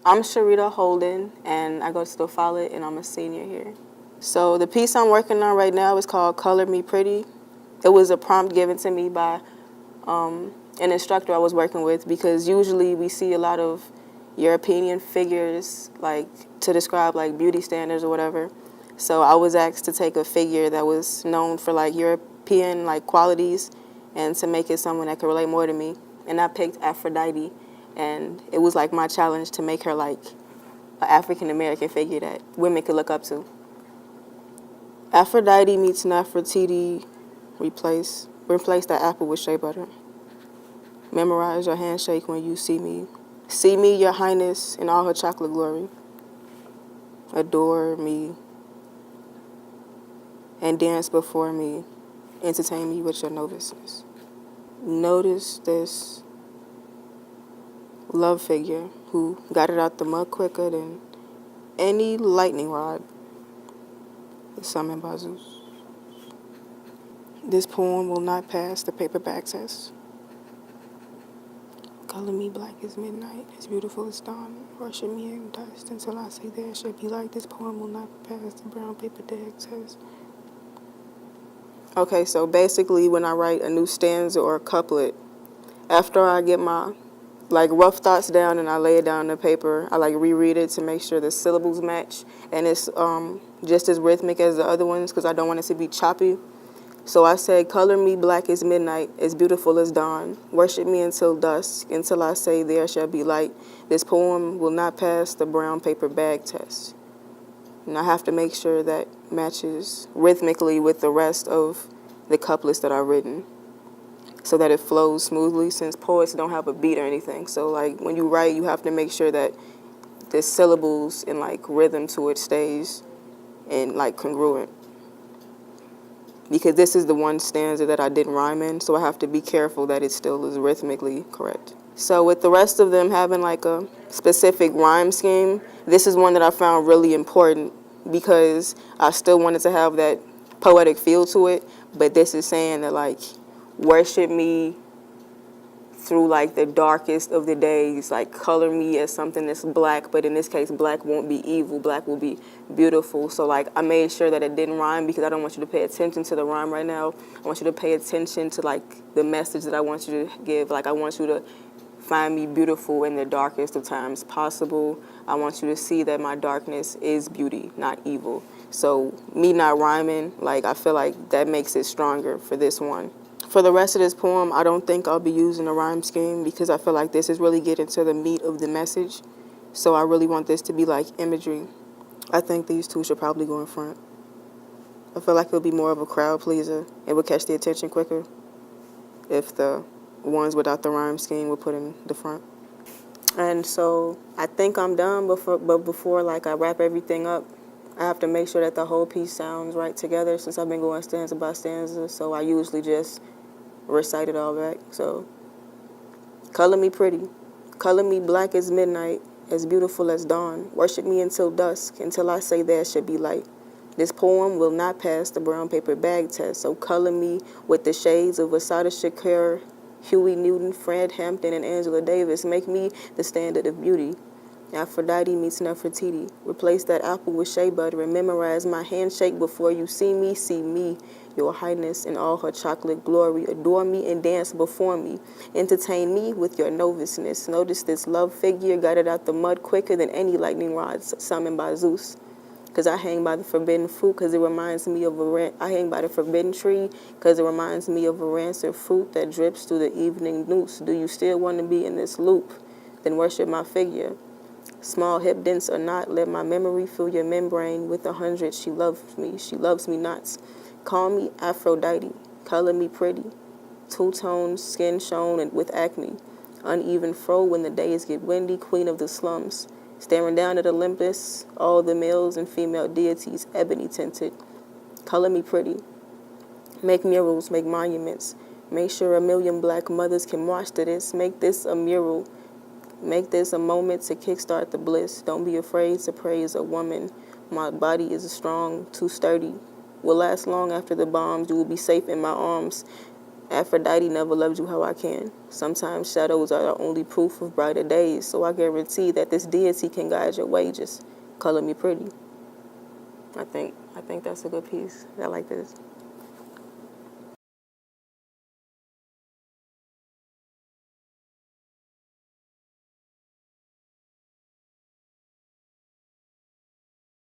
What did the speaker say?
I'm Sharita Holden, and I go to the Follett, and I'm a senior here. So the piece I'm working on right now is called Color Me Pretty. It was a prompt given to me by an instructor I was working with, because usually we see a lot of European figures like to describe like beauty standards or whatever. So I was asked to take a figure that was known for like European like qualities and to make it someone that could relate more to me. And I picked Aphrodite, and it was like my challenge to make her like an African American figure that women could look up to. Aphrodite meets Nefertiti, replace that apple with shea butter. Memorize your handshake when you see me. See me, your highness, in all her chocolate glory. Adore me and dance before me. Entertain me with your noviceness. Notice this love figure who got it out the mud quicker than any lightning rod. Summoned by Zeus. This poem will not pass the paperback test. Color me black as midnight, as beautiful as dawn. Worship me in dust until I say there should be light. This poem will not pass the brown paper bag test. Okay, so basically when I write a new stanza or a couplet, after I get my like rough thoughts down and I lay it down on the paper, I like reread it to make sure the syllables match and it's just as rhythmic as the other ones, because I don't want it to be choppy. So I said, color me black as midnight, as beautiful as dawn. Worship me until dusk, until I say there shall be light. This poem will not pass the brown paper bag test. And I have to make sure that matches rhythmically with the rest of the couplets that I've written, so that it flows smoothly, since poets don't have a beat or anything. So like when you write, you have to make sure that the syllables and like rhythm to it stays and like congruent. Because this is the one stanza that I didn't rhyme in, so I have to be careful that it still is rhythmically correct. So with the rest of them having like a specific rhyme scheme, this is one that I found really important because I still wanted to have that poetic feel to it, but this is saying that like, worship me through like the darkest of the days, like color me as something that's black, but in this case black won't be evil, black will be beautiful. So like I made sure that it didn't rhyme because I don't want you to pay attention to the rhyme right now. I want you to pay attention to like the message that I want you to give. Like I want you to find me beautiful in the darkest of times possible. I want you to see that my darkness is beauty, not evil. So me not rhyming, like I feel like that makes it stronger for this one. For the rest of this poem, I don't think I'll be using a rhyme scheme because I feel like this is really getting to the meat of the message. So I really want this to be like imagery. I think these two should probably go in front. I feel like it'll be more of a crowd pleaser. It would catch the attention quicker if the ones without the rhyme scheme were put in the front. And so I think I'm done, but before like I wrap everything up, I have to make sure that the whole piece sounds right together since I've been going stanza by stanza. So I usually just recite it all back. So, color me pretty, color me black as midnight, as beautiful as dawn. Worship me until dusk, until I say there should be light. This poem will not pass the brown paper bag test. So color me with the shades of Assata Shakur, Huey Newton, Fred Hampton, and Angela Davis. Make me the standard of beauty. Aphrodite meets Nefertiti. Replace that apple with shea butter and memorize my handshake before you see me, your highness in all her chocolate glory. Adore me and dance before me. Entertain me with your noviceness. Notice this love figure got it out the mud quicker than any lightning rod summoned by Zeus. Because I hang by the forbidden fruit because it reminds me of I hang by the forbidden tree because it reminds me of a rancid fruit that drips through the evening noose. Do you still want to be in this loop? Then worship my figure. Small hip dents or not, let my memory fill your membrane with 100. She loves me not. Call me Aphrodite, color me pretty. Two-tone, skin shown and with acne. Uneven fro when the days get windy, queen of the slums. Staring down at Olympus, all the males and female deities, ebony tinted. Color me pretty. Make murals, make monuments. Make sure a million black mothers can watch to this. Make this a mural. Make this a moment to kickstart the bliss. Don't be afraid to praise a woman. My body is strong, too sturdy. Will last long after the bombs. You will be safe in my arms. Aphrodite never loved you how I can. Sometimes shadows are the only proof of brighter days, so I guarantee that this deity can guide your way. Just color me pretty. I think that's a good piece. I like this.